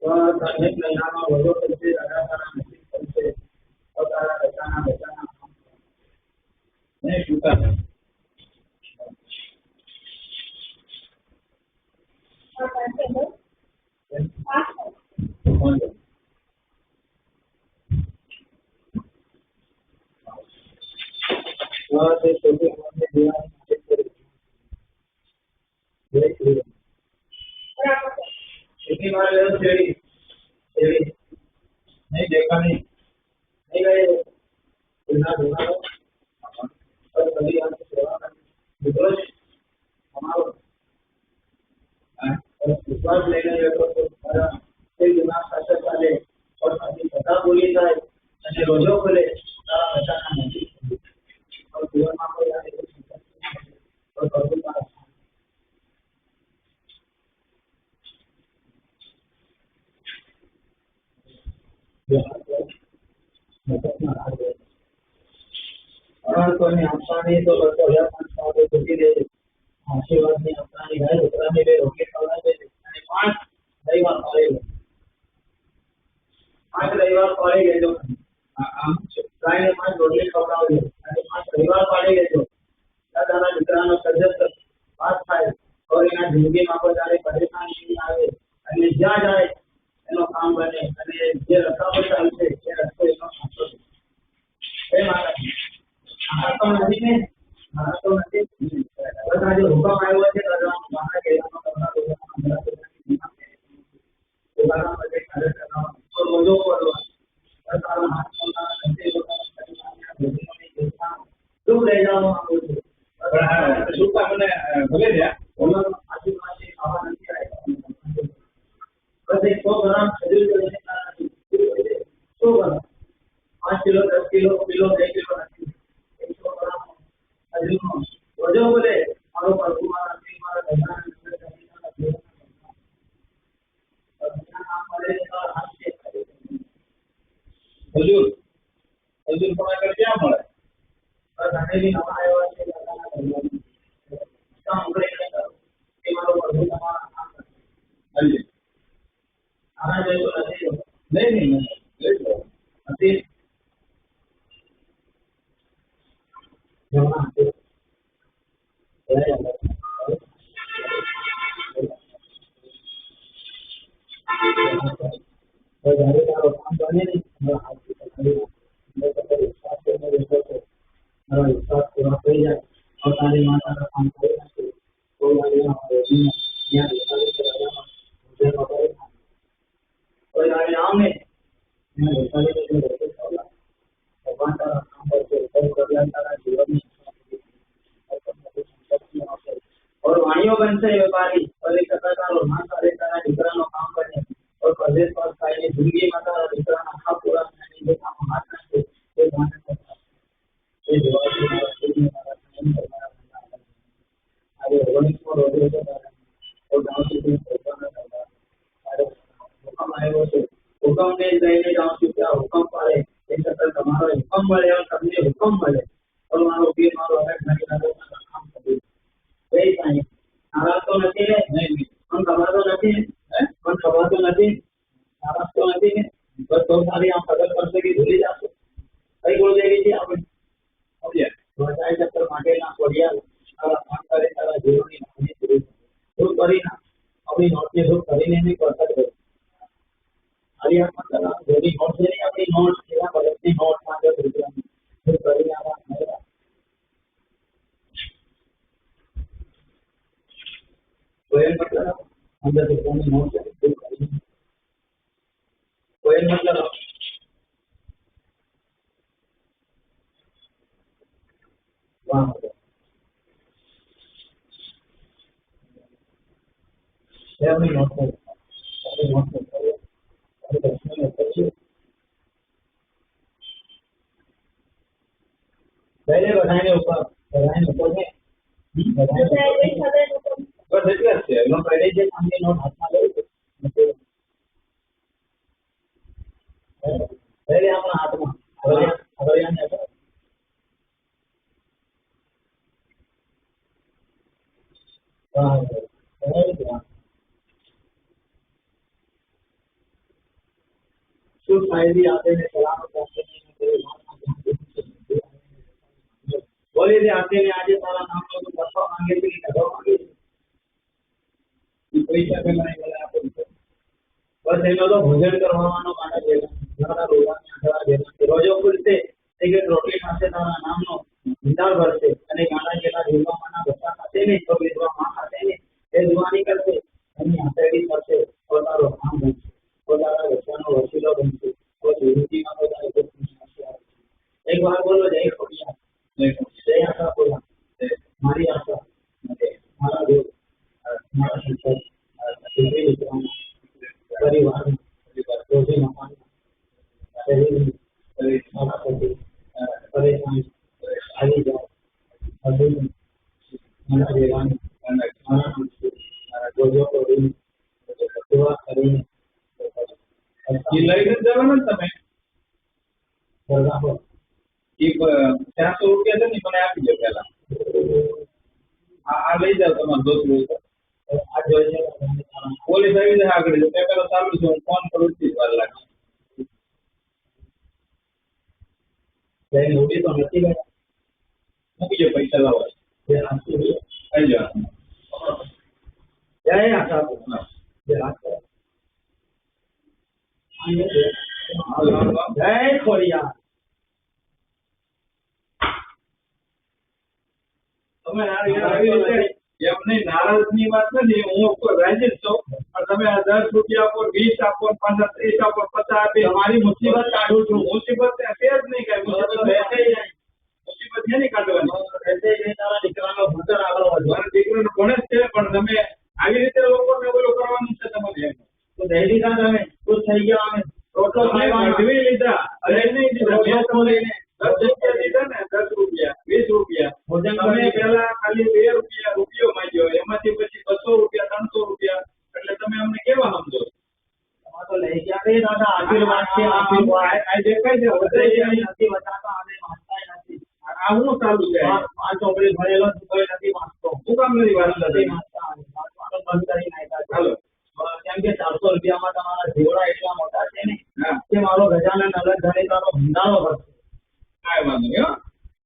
અનેક મહિનામાં વધુ થશે અડાતાના નજીક થશે અવતારા રચાના બચાના ને સુતા इतनी बार नहीं देखा नहीं गए बिना बिना और कभी हम सेवा करने हमारा विश्वास लेने तो बिना शासक वाले और अभी पता बोली जाए અને રોજો ખોલે તારા બચાના નજીક और जीवનમાં કોઈ આવે और प्रभु का कोई आसानी तो करते हैं पांच छुट्टी दे आशीर्वाद ની આપવાની ગાય ઉતરાને બે રોકે ખવડાવે છે અને પાંચ રવિવાર પાડે લેજો આમ ગાયને પાંચ રોટલી ખવડાવજો અને પાંચ રવિવાર પાડે લેજો દાદાના દીકરાનો સજ્જત વાત થાય તો એના જિંદગીમાં કોઈ તારે પરેશાની નહીં આવે અને જ્યાં જાય એનો કામ બને અને જે રસ્તા પર ચાલશે એ રસ્તો એનો સાચો છે એ મારા તો નથી ને મારા તો નથી બધા જે હુકમ આવ્યો છે કરવાનું મારા કહેવાનો કરતા પોતાના માટે કાર્ય કરવાનો તો રોજો કરવાનો તારા હાથ પોતાના નથી શું લઈ જવાનું માંગુ છું શું તમને ભલે રહ્યા ઓનર આશીર્વાદ આવા નથી આવ્યા बस 100 ग्राम खजूर के लेने का 100 ग्राम 5 किलो 10 किलो किलो 2 किलो नहीं 100 ग्राम खजूर रोजो बोले मारो परमात्मा ने मारा भगवान ने नाम वाले का हाथ से खजूर खजूर बना कर क्या મળે और गाने भी नवा आया है लगाना भगवान काम करे ये मारो परमात्मा हमारा काम है आना जाए तो नहीं अभी जमा है तो गाड़ी का काम करने नहीं विश्वास पूरा कर जाए और सारी माता का काम करेगा तो कोई गाड़ी आम है भगवान तारा काम करके कल्याण तारा जीवन में और वाणियों बन से व्यापारी और एक कथाकार और मां सारे तारा दूसरा नो काम करने और प्रदेश पर साइने जिंदगी में तारा दूसरा ना खा पूरा करने जो काम हाथ से ये गाने करता ये जवाब हमारा में तारा काम करना आगे रोनिक को रोजे को और गांव से प्रोग्राम करता हुकम आयो છે હુકમ ને લઈને જાઉં છું ત્યાં હુકમ પાડે એ છતાં તમારો હુકમ મળે અને તમને હુકમ મળે તો મારો પીર મારો હરેક ઘણી નગરમાં કામ કર્યું એ સાંઈ નારાજ તો નથી ને નહીં પણ ખબર તો નથી નારાજ તો નથી ને બસ તો સારી આમ કદર કરશે કે ભૂલી જશે કઈ બોલ દેવી છે આપણે સમજ્યા વધારે ચક્કર માટે ના છોડ્યા તારા કામ કરે તારા જીવનની નાની દૂર કરી ના આપણી નોટને દૂર કરીને નહીં કરતા જ हरियाणा मतलब जोड़ी नोट से नहीं अपनी नोट सेवा बदलती नोट में जो रुपया फिर परिणाम आएगा कोई मतलब अंदर से कोई नोट से फिर करेंगे कोई मतलब वहाँ है अपनी नोट में पहले बताने ऊपर में बस इतना है नो पहले जे हमने नोट हाथ में ले पहले अपना हाथ में अगर यहाँ नहीं आता શાયરી આતે ને સલામત રાખે ને તેરે નામના ધ્યાન બોલી દે આતે ને આજે તારા નામનો તું બસવા માંગે છે કે કરવા માંગે છે એ પૈસા પેલા એ બધા આપો બસ એનો તો ભોજન કરવાનો માટે ઘણા રોગાની આંધળા જેના રોજો ખુલશે તે કે રોટલી ખાશે તારા નામનો ભંડાર ભરશે અને ગાના જેના જીવવામાંના બચ્ચા ખાશે ને તો વિધવા માં ખાશે ને એ જુવાની કરશે એની આંતરડી કરશે પોતાનો નામ બનશે પોતાના બચ્ચાનો વસીલો બનશે તો જિંદગીમાં પોતાની કોઈ સમસ્યા આવે એક વાર બોલો જય ખોડિયા જય આશા બોલા મારી આશા મારા દેવ મારા સંસાર દીકરી દીકરાના પરિવાર રોજી મકાન શરીર મારા પતિ પરેશાન આવી જાય અધૂર મારા દેવાની મારા જોજો કરીને સેવા કરીને લઈને જવાના તમે બરાબર એ 400 રૂપિયા છે ને મને આપી દો પેલા આ લઈ જાવ તમારે દોસ્ત આ જોઈએ પોલીસ આવી જાય આગળ તો પેલા ચાલુ છે હું ફોન કરું છું વાર લાગે જઈને ઉડી તો નથી ગયા મૂકી જો પૈસા લાવો જે નાખી દે આવી જાવ જય આશા જય આશા જય ખોડિયા તમે આવી રીતે એમ નહીં નારાજની વાત નથી હું રાજી જ છું પણ તમે 10 રૂપિયા આપો 20 આપો 30 આપો 50 આપે તમારી મુસીબત કાઢું છું મુસીબત છે જ નહીં કઈ મુસીબત રહેશે નહીં મુસીબત છે નહીં કાઢવાની રહેશે નહીં તારા દીકરાનો ભણતર આગળ વધે મારા દીકરાનો ભણે જ છે પણ તમે આવી રીતે લોકોને ઓલું કરવાનું છે તમારે તો દહેલી કા તમે ખુશ થઈ ગયા અમે રોટલો ખાવા લીધા અરે નહીં દીધા લઈને 10 રૂપિયા દીધા ને 10 રૂપિયા 20 રૂપિયા ભોજન તમે પેલા ખાલી 2 રૂપિયો માંગ્યો એમાંથી પછી 200 રૂપિયા 300 રૂપિયા એટલે તમે અમને કેવા સમજો તમારે તો લઈ ગયા રે દાદા આશીર્વાદ છે આ દેખાય છે વધારે નથી બતાતા અમે વાંચતા નથી આવું ચાલુ છે આ ચોપડી ભરેલો કોઈ નથી વાંચતો શું કામ નથી વાંચતા વાંચવાનું બંધ કરી નાખ્યા ચાલો કેમ કે 400 રૂપિયામાં તમારા જીવડા એટલા મોટા છે ને કે મારો ગજાનન અલગ ધણી તારો ભંડારો ભરશે કાંઈ વાંધો નહીં